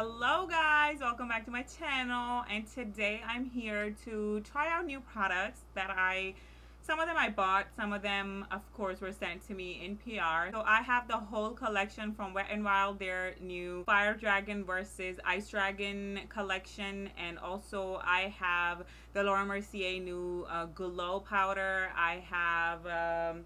Hello guys, welcome back to my channel, and today I'm here to try out new products that some of them I bought, some of them of course were sent to me in PR. So I have the whole collection from Wet n Wild, their new Fire Dragon versus Ice Dragon collection, and also I have the Laura Mercier new Glow powder. I have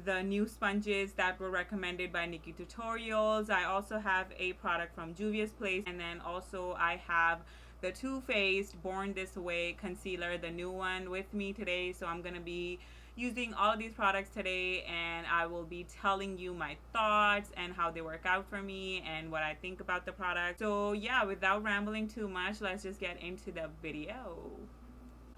the new sponges that were recommended by Nikki Tutorials. I also have a product from Juvia's Place, and then also I have the Too Faced Born This Way concealer, the new one, with me today. So I'm gonna be using all of these products today, and I will be telling you my thoughts and how they work out for me and what I think about the product. So yeah, without rambling too much, let's just get into the video.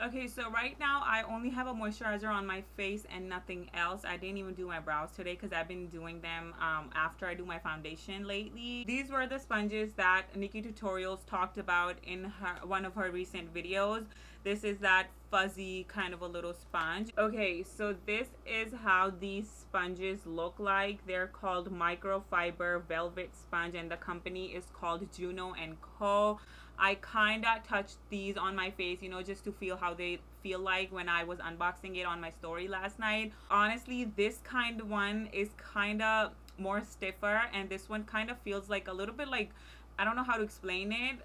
Okay, so right now I only have a moisturizer on my face and nothing else. I didn't even do my brows today because I've been doing them after I do my foundation lately. These were the sponges that Nikki Tutorials talked about in one of her recent videos. This is that fuzzy kind of a little sponge. Okay, so this is how these sponges look like. They're called microfiber velvet sponge, and the company is called Juno & Co. I kind of touched these on my face, you know, just to feel how they feel like when I was unboxing it on my story last night. Honestly, this kind of one is kind of more stiffer, and this one kind of feels like a little bit like, I don't know how to explain it,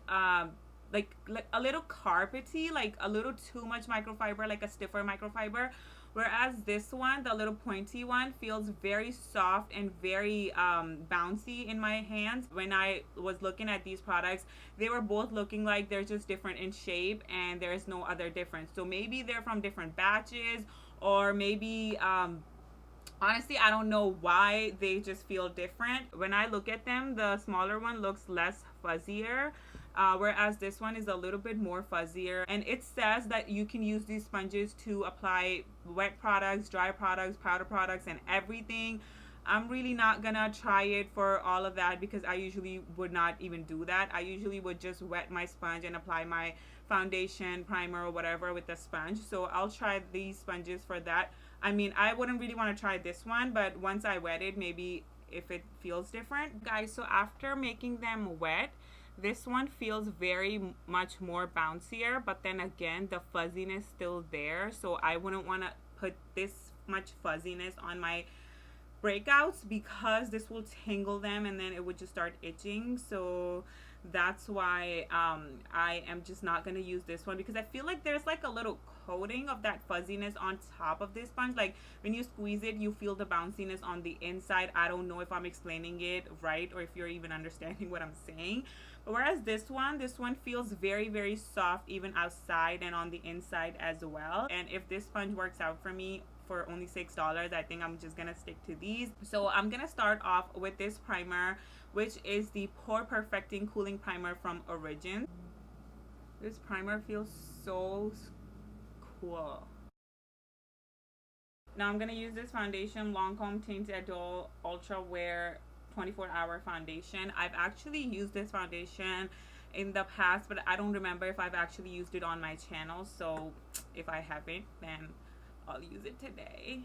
like a little carpety, like a little too much microfiber, like a stiffer microfiber. Whereas this one, the little pointy one, feels very soft and very bouncy in my hands. When I was looking at these products, they were both looking like they're just different in shape and there's no other difference. So maybe they're from different batches, or maybe honestly, I don't know why they just feel different. When I look at them, the smaller one looks less fuzzier, whereas this one is a little bit more fuzzier. And it says that you can use these sponges to apply wet products, dry products, powder products, and everything. I'm really not gonna try it for all of that because I usually would not even do that. I usually would just wet my sponge and apply my foundation, primer, or whatever with the sponge. So I'll try these sponges for that. I mean, I wouldn't really want to try this one, but once I wet it, maybe if it feels different. Guys, so after making them wet, this one feels very much more bouncier, but then again, the fuzziness still there. So I wouldn't want to put this much fuzziness on my breakouts because this will tangle them and then it would just start itching. So that's why I am just not going to use this one, because I feel like there's like a little coating of that fuzziness on top of this sponge. Like when you squeeze it, you feel the bounciness on the inside. I don't know if I'm explaining it right or if you're even understanding what I'm saying. But whereas this one feels very, very soft even outside and on the inside as well. And if this sponge works out for me for only $6, I think I'm just gonna stick to these. So I'm gonna start off with this primer, which is the Pore Perfecting Cooling Primer from Origin. This primer feels so cool. Now I'm gonna use this foundation, Lancome Tinted Dual Ultra Wear 24-hour foundation. I've actually used this foundation in the past, but I don't remember if I've actually used it on my channel. So if I haven't, then I'll use it today.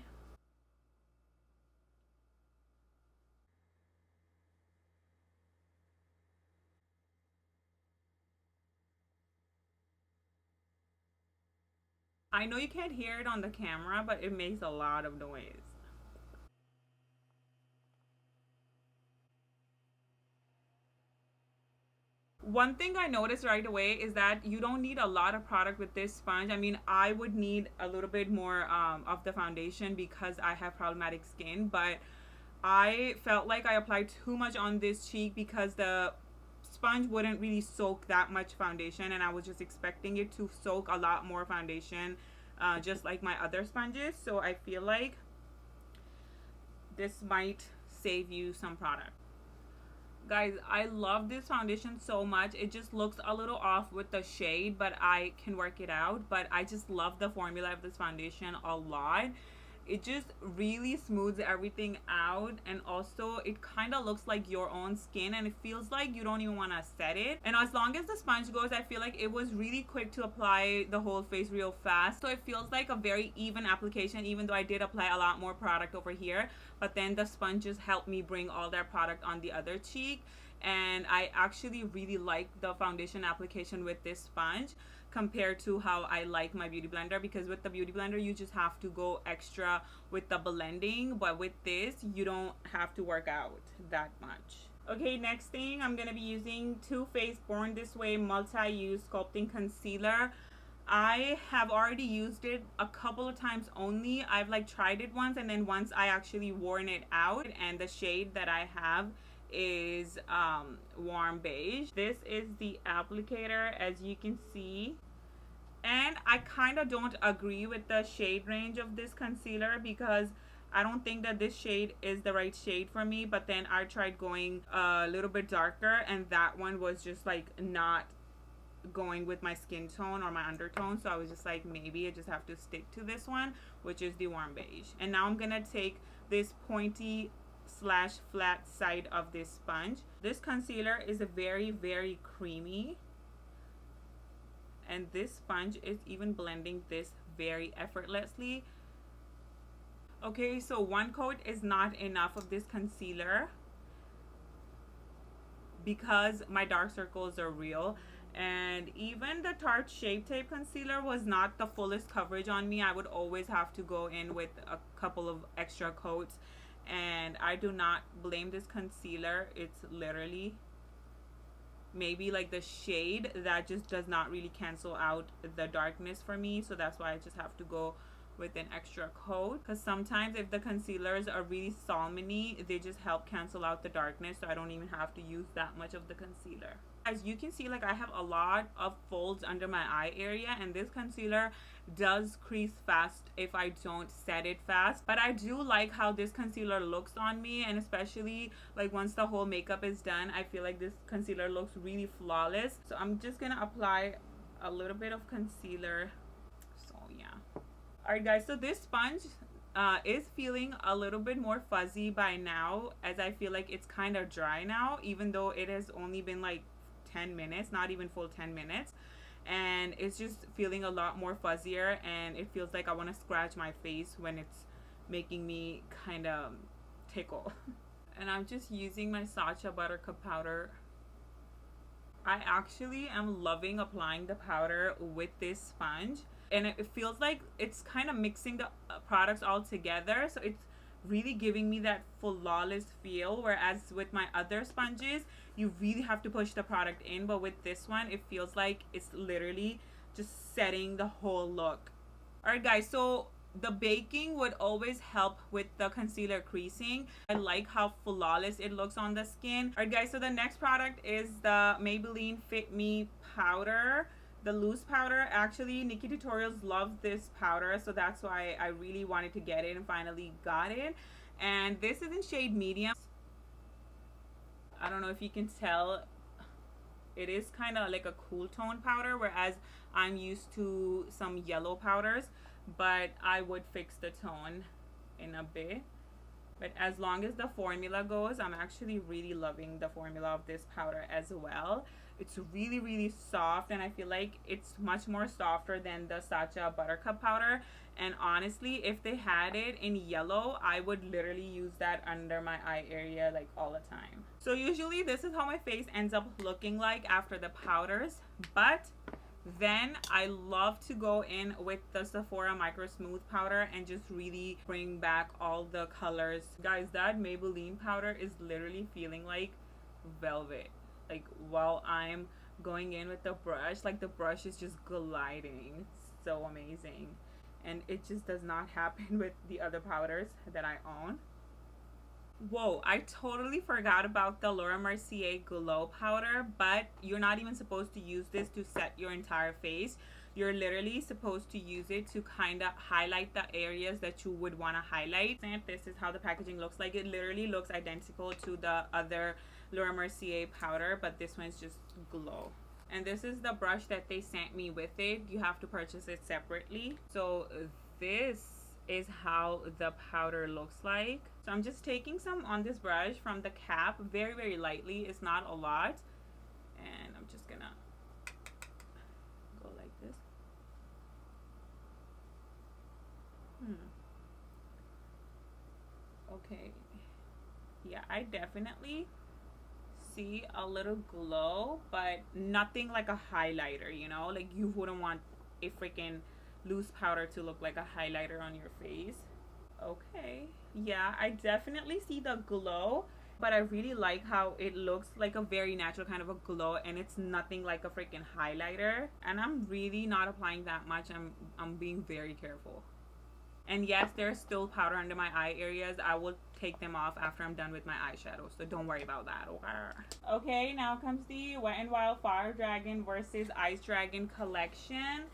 I know you can't hear it on the camera, but it makes a lot of noise. One thing I noticed right away is that you don't need a lot of product with this sponge. I mean, I would need a little bit more of the foundation because I have problematic skin, but I felt like I applied too much on this cheek because the sponge wouldn't really soak that much foundation, and I was just expecting it to soak a lot more foundation, just like my other sponges. So I feel like this might save you some product. Guys, I love this foundation so much. It just looks a little off with the shade, but I can work it out. But I just love the formula of this foundation a lot. It just really smooths everything out, and also it kind of looks like your own skin, and it feels like you don't even want to set it. And as long as the sponge goes, I feel like it was really quick to apply the whole face real fast. So it feels like a very even application, even though I did apply a lot more product over here, but then the sponge just helped me bring all that product on the other cheek. and I actually really like the foundation application with this sponge compared to how I like my beauty blender, because with the beauty blender you just have to go extra with the blending, but with this you don't have to work out that much. Okay, next thing, I'm gonna be using Too Faced Born This Way multi-use sculpting concealer. I have already used it a couple of times only. I've like tried it once, and then once I actually worn it out, and the shade that I have is warm beige. This is the applicator, as you can see, and I kind of don't agree with the shade range of this concealer because I don't think that this shade is the right shade for me. But then I tried going a little bit darker, and that one was just like not going with my skin tone or my undertone, so I was just like, maybe I just have to stick to this one, which is the warm beige. And now I'm gonna take this pointy slash flat side of this sponge. This concealer is a very creamy, and this sponge is even blending this very effortlessly. Okay, so one coat is not enough of this concealer because my dark circles are real, and even the Tarte Shape Tape concealer was not the fullest coverage on me. I would always have to go in with a couple of extra coats, and I do not blame this concealer. It's literally maybe like the shade that just does not really cancel out the darkness for me, so that's why I just have to go with an extra coat, because sometimes if the concealers are really salmony, they just help cancel out the darkness, so I don't even have to use that much of the concealer. As you can see, like I have a lot of folds under my eye area, and this concealer does crease fast if I don't set it fast. But I do like how this concealer looks on me, and especially like once the whole makeup is done, I feel like this concealer looks really flawless. So I'm just gonna apply a little bit of concealer. So yeah. Alright guys, so this sponge is feeling a little bit more fuzzy by now, as I feel like it's kind of dry now, even though it has only been like 10 minutes, not even full 10 minutes, and it's just feeling a lot more fuzzier, and it feels like I want to scratch my face when it's making me kind of tickle. And I'm just using my Sacha Buttercup powder. I actually am loving applying the powder with this sponge, and it feels like it's kind of mixing the products all together, so it's really giving me that flawless feel, whereas with my other sponges you really have to push the product in, but with this one it feels like it's literally just setting the whole look. Alright guys, so the baking would always help with the concealer creasing. I like how flawless it looks on the skin. Alright guys, so the next product is the Maybelline Fit Me powder, the loose powder. Actually, Nikki Tutorials loves this powder, so that's why I really wanted to get it and finally got it. And this is in shade medium. I don't know if you can tell, it is kind of like a cool tone powder, whereas I'm used to some yellow powders, but I would fix the tone in a bit. But as long as the formula goes, I'm actually really loving the formula of this powder as well. It's really soft, and I feel like it's much more softer than the Sacha Buttercup powder. And honestly, if they had it in yellow, I would literally use that under my eye area like all the time. So usually this is how my face ends up looking like after the powders, but then I love to go in with the Sephora Micro Smooth powder and just really bring back all the colors. Guys, that Maybelline powder is literally feeling like velvet. Like while I'm going in with the brush, like the brush is just gliding. It's so amazing. And it just does not happen with the other powders that I own. Whoa, I totally forgot about the Laura Mercier Glow powder, but you're not even supposed to use this to set your entire face. You're literally supposed to use it to kind of highlight the areas that you would want to highlight. And this is how the packaging looks like. It literally looks identical to the other Laura Mercier powder, but this one's just glow. And this is the brush that they sent me with it. You have to purchase it separately. So this is how the powder looks like. So I'm just taking some on this brush from the cap, very lightly. It's not a lot, and I'm just gonna go like this. Okay, yeah, I definitely see a little glow, but nothing like a highlighter, you know? Like you wouldn't want a freaking loose powder to look like a highlighter on your face. Okay, yeah, I definitely see the glow, but I really like how it looks like a very natural kind of a glow, and it's nothing like a freaking highlighter. And I'm really not applying that much. I'm being very careful. And yes, there's still powder under my eye areas. I will take them off after I'm done with my eyeshadow, so don't worry about that. Okay, now comes the Wet n Wild Fire Dragon versus Ice Dragon collection.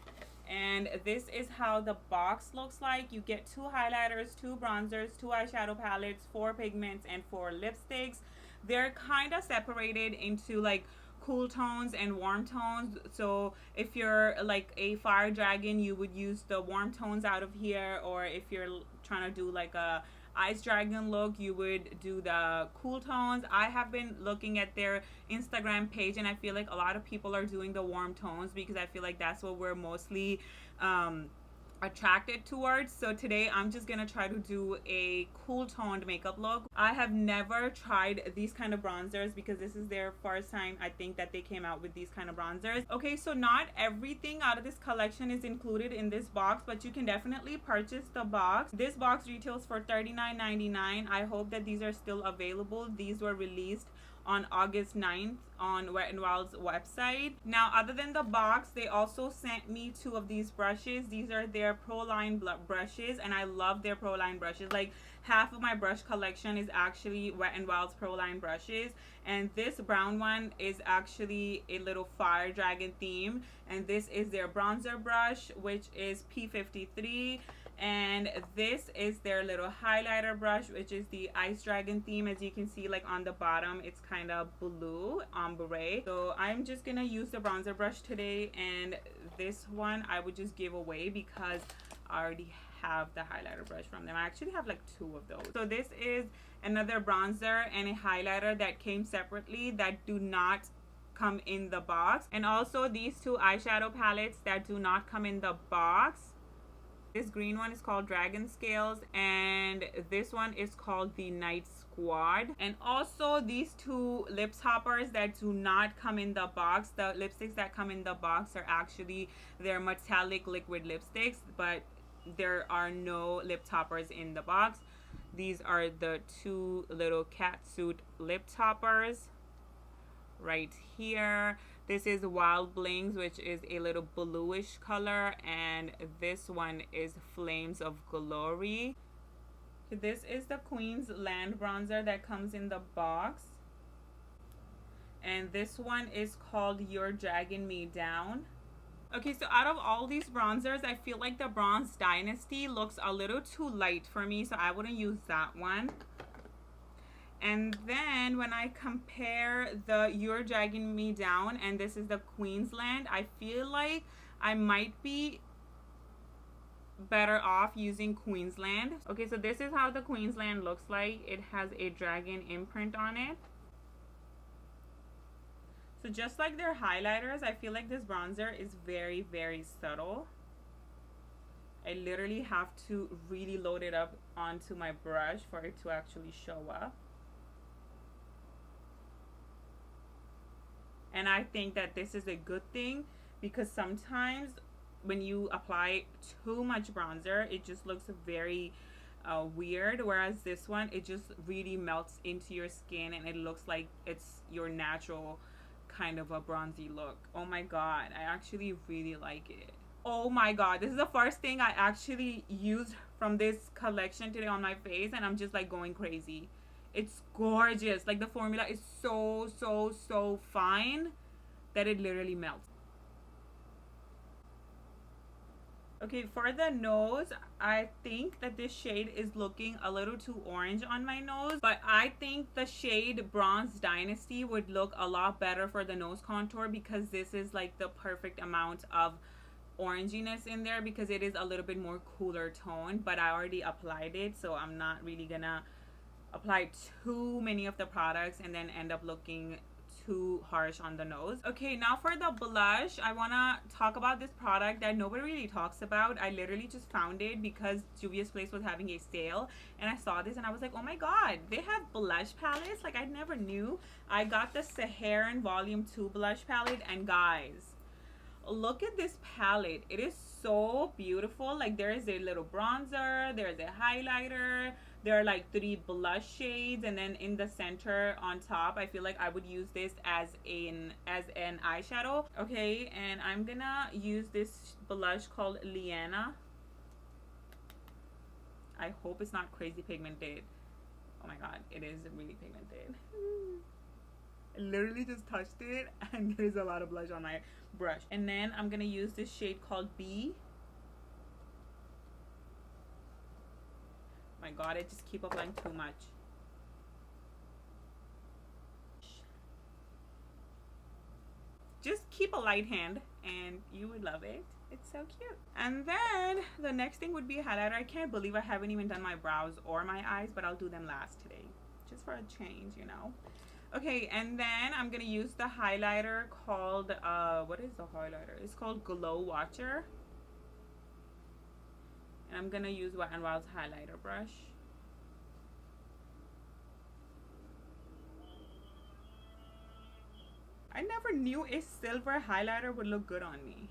And this is how the box looks like. You get 2 highlighters, 2 bronzers, 2 eyeshadow palettes, 4 pigments, and 4 lipsticks. They're kind of separated into like cool tones and warm tones. So if you're like a fire dragon, you would use the warm tones out of here, or if you're trying to do like a ice dragon look, you would do the cool tones. I have been looking at their Instagram page, and I feel like a lot of people are doing the warm tones because I feel like that's what we're mostly attracted towards. So today I'm just gonna try to do a cool toned makeup look. I have never tried these kind of bronzers because this is their first time, I think, that they came out with these kind of bronzers. Okay, so not everything out of this collection is included in this box, but you can definitely purchase the box. This box retails for $39.99. I hope that these are still available. These were released on August 9th on Wet n Wild's website. Now, other than the box, they also sent me 2 of these brushes. These are their Pro Line brushes, and I love their Pro Line brushes. Like half of my brush collection is actually Wet n Wild's Pro Line brushes, and this brown one is actually a little fire dragon theme, and this is their bronzer brush, which is P53. And this is their little highlighter brush, which is the ice dragon theme. As you can see, like on the bottom, it's kind of blue ombre. So I'm just gonna use the bronzer brush today, and this one I would just give away because I already have the highlighter brush from them. I actually have like 2 of those. So this is another bronzer and a highlighter that came separately that do not come in the box, and also these 2 eyeshadow palettes that do not come in the box. This green one is called Dragon Scales, and this one is called the Night Squad. And also these 2 lip toppers that do not come in the box. The lipsticks that come in the box are actually their metallic liquid lipsticks, but there are no lip toppers in the box. These are the 2 little catsuit lip toppers right here. This is Wild Blings, which is a little bluish color, and this one is Flames of Glory. This is the Queen's Land bronzer that comes in the box, and this one is called You're Dragging Me Down. Okay, so out of all these bronzers, I feel like the Bronze Dynasty looks a little too light for me, so I wouldn't use that one. And then when I compare the You're Dragging Me Down and this is the Queensland, I feel like I might be better off using Queensland. Okay, so this is how the Queensland looks like. It has a dragon imprint on it. So just like their highlighters, I feel like this bronzer is very, very subtle. I literally have to really load it up onto my brush for it to actually show up. And I think that this is a good thing because sometimes when you apply too much bronzer, it just looks very weird. Whereas this one, it just really melts into your skin and it looks like it's your natural kind of a bronzy look. Oh my god, I actually really like it. Oh my god, this is the first thing I actually used from this collection today on my face, and I'm just like going crazy. It's gorgeous. Like the formula is so fine that it literally melts. Okay, for the nose, I think that this shade is looking a little too orange on my nose, but I think the shade Bronze Dynasty would look a lot better for the nose contour because this is like the perfect amount of oranginess in there because it is a little bit more cooler tone, but I already applied it, so I'm not really gonna apply too many of the products and then end up looking too harsh on the nose. Okay, now for the blush, I want to talk about this product that nobody really talks about. I literally just found it because Juvia's Place was having a sale, and I saw this and I was like, oh my god, they have blush palettes. Like, I never knew. I got the Saharan Volume 2 blush palette, and guys, look at this palette. It is so beautiful. Like, there is a little bronzer, there's a highlighter, there are like 3 blush shades, and then in the center on top, I feel like I would use this as an eyeshadow. Okay, and I'm gonna use this blush called Liana. I hope it's not crazy pigmented. Oh my god, it is really pigmented. I literally just touched it and there's a lot of blush on my brush. And then I'm gonna use this shade called B. My god, I just keep applying too much. Just keep a light hand and you would love it. It's so cute. And then the next thing would be a highlighter. I can't believe I haven't even done my brows or my eyes, but I'll do them last today, just for a change, you know. Okay, and then I'm gonna use the highlighter called what is the highlighter? It's called Glow Watcher. And I'm gonna use Wet n Wild's highlighter brush. I never knew a silver highlighter would look good on me.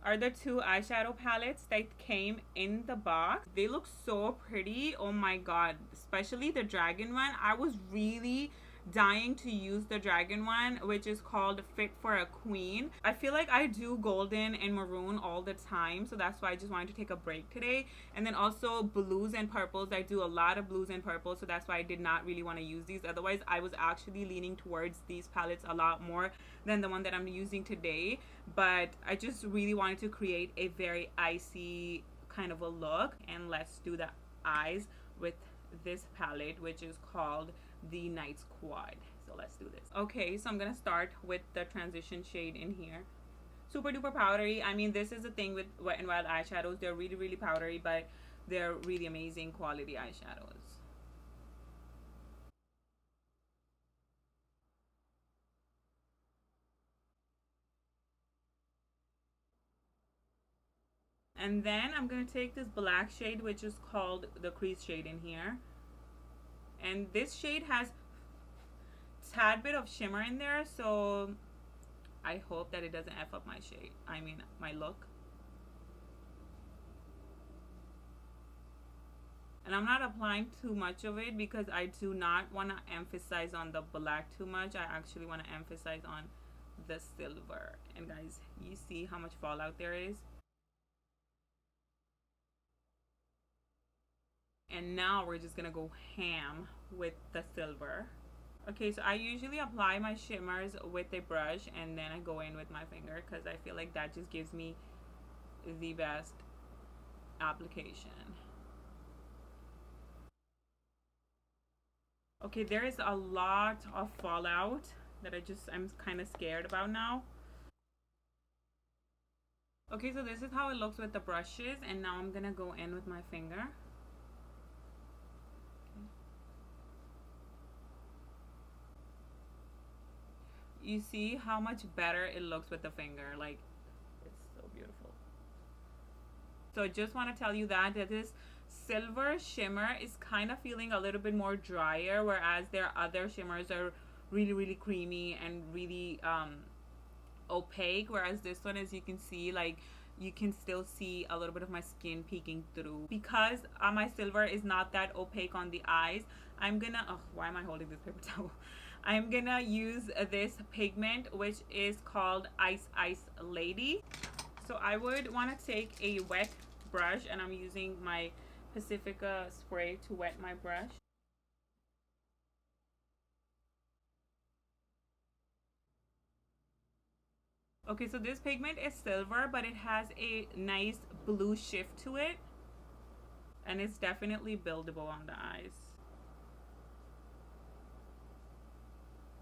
Are the 2 eyeshadow palettes that came in the box. They look so pretty. Oh my god, especially the dragon one. I was really dying to use the dragon one, which is called Fit for a Queen. I feel like I do golden and maroon all the time, so that's why I just wanted to take a break today. And then also blues and purples. I do a lot of blues and purples, so that's why I did not really want to use these. Otherwise, I was actually leaning towards these palettes a lot more than the one that I'm using today. But I just really wanted to create a very icy kind of a look. And let's do the eyes with this palette, which is called the Night Squad. So let's do this. Okay, so I'm gonna start with the transition shade in here. Super duper powdery. I mean, this is the thing with Wet n Wild eyeshadows. They're really, really powdery, but they're really amazing quality eyeshadows. And then I'm gonna take this black shade, which is called the crease shade in here. And this shade has a tad bit of shimmer in there, so I hope that it doesn't F up my shade. I mean, my look. And I'm not applying too much of it because I do not want to emphasize on the black too much. I actually want to emphasize on the silver. And guys, you see how much fallout there is? And now we're just gonna go ham with the silver. Okay, so I usually apply my shimmers with a brush and then I go in with my finger because I feel like that just gives me the best application. Okay, there is a lot of fallout that I'm kind of scared about now. Okay, so this is how it looks with the brushes, and now I'm gonna go in with my finger. You see how much better it looks with the finger. Like, it's so beautiful. So I just want to tell you that this silver shimmer is kind of feeling a little bit more drier, whereas their other shimmers are really, really creamy and really opaque, whereas this one, as you can see, like, you can still see a little bit of my skin peeking through. Because my silver is not that opaque on the eyes, I'm gonna, oh, why am I holding this paper towel? I'm gonna use this pigment, which is called Ice Lady. So I would want to take a wet brush, and I'm using my Pacifica spray to wet my brush. Okay, so this pigment is silver, but it has a nice blue shift to it, and it's definitely buildable on the eyes.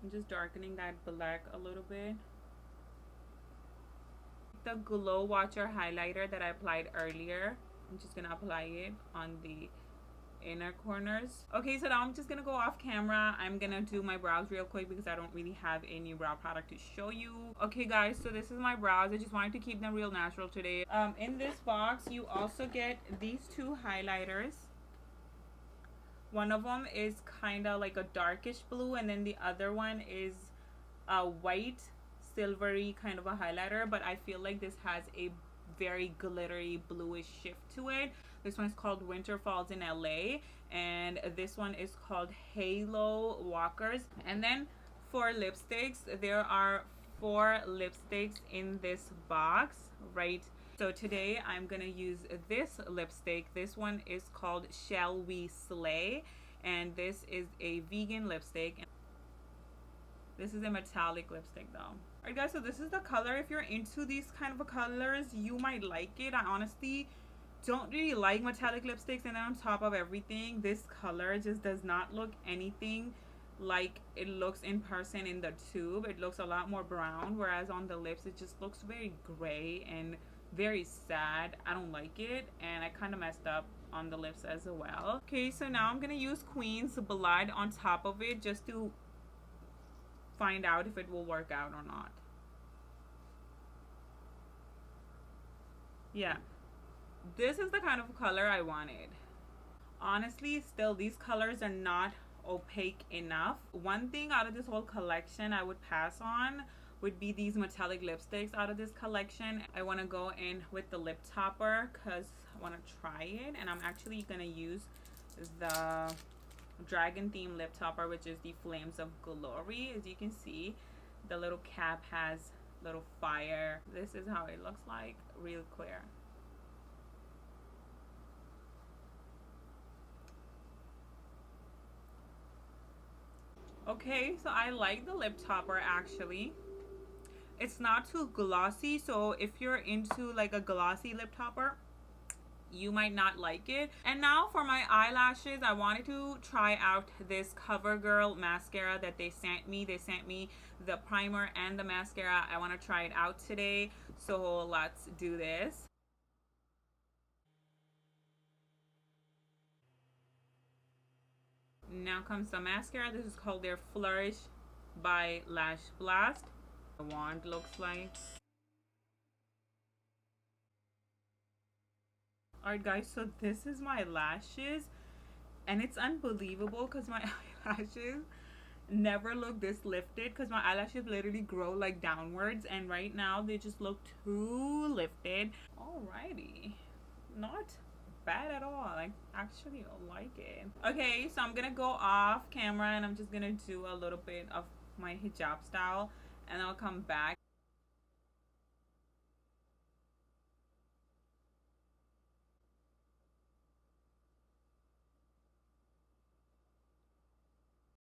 I'm just darkening that black a little bit. The Glow Watcher highlighter that I applied earlier, I'm just gonna apply it on the inner corners. Okay, so now I'm just gonna go off camera. I'm gonna do my brows real quick because I don't really have a new brow product to show you. Okay guys, so this is my brows. I just wanted to keep them real natural today. In this box you also get these two highlighters. One of them is kind of like a darkish blue, and then the other one is a white silvery kind of a highlighter, but I feel like this has a very glittery bluish shift to it. This one's called Winter Falls in LA, and this one is called Halo Walkers. And then for lipsticks, there are 4 lipsticks in this box, right? So today I'm gonna use this lipstick. This one is called Shall We Slay, and this is a vegan lipstick. This is a metallic lipstick though. Alright guys, so this is the color. If you're into these kind of colors, you might like it. I honestly don't really like metallic lipsticks, and then on top of everything, this color just does not look anything like it looks in person in the tube. It looks a lot more brown, whereas on the lips it just looks very gray and very sad. I don't like it, and I kind of messed up on the lips as well. Okay, so now I'm gonna use Queen's Blood on top of it just to find out if it will work out or not. Yeah, this is the kind of color I wanted. Honestly, still these colors are not opaque enough. One thing out of this whole collection I would pass on would be these metallic lipsticks out of this collection. I want to go in with the lip topper because I want to try it, and I'm actually gonna use the dragon theme lip topper, which is the Flames of Glory. As you can see, the little cap has little fire. This is how it looks like, real clear. Okay, so I like the lip topper actually. It's not too glossy, so if you're into like a glossy lip topper, you might not like it. And now for my eyelashes, I wanted to try out this Covergirl mascara that they sent me. They sent me the primer and the mascara. I want to try it out today, so let's do this. Now comes the mascara. This is called their Flourish by Lash Blast. The wand looks like. Alright guys, so this is my lashes, and it's unbelievable because my eyelashes never look this lifted, because my eyelashes literally grow like downwards, and right now they just look too lifted. Alrighty, not bad at all. I actually like it. Okay, so I'm gonna go off camera and I'm just gonna do a little bit of my hijab style, and I'll come back.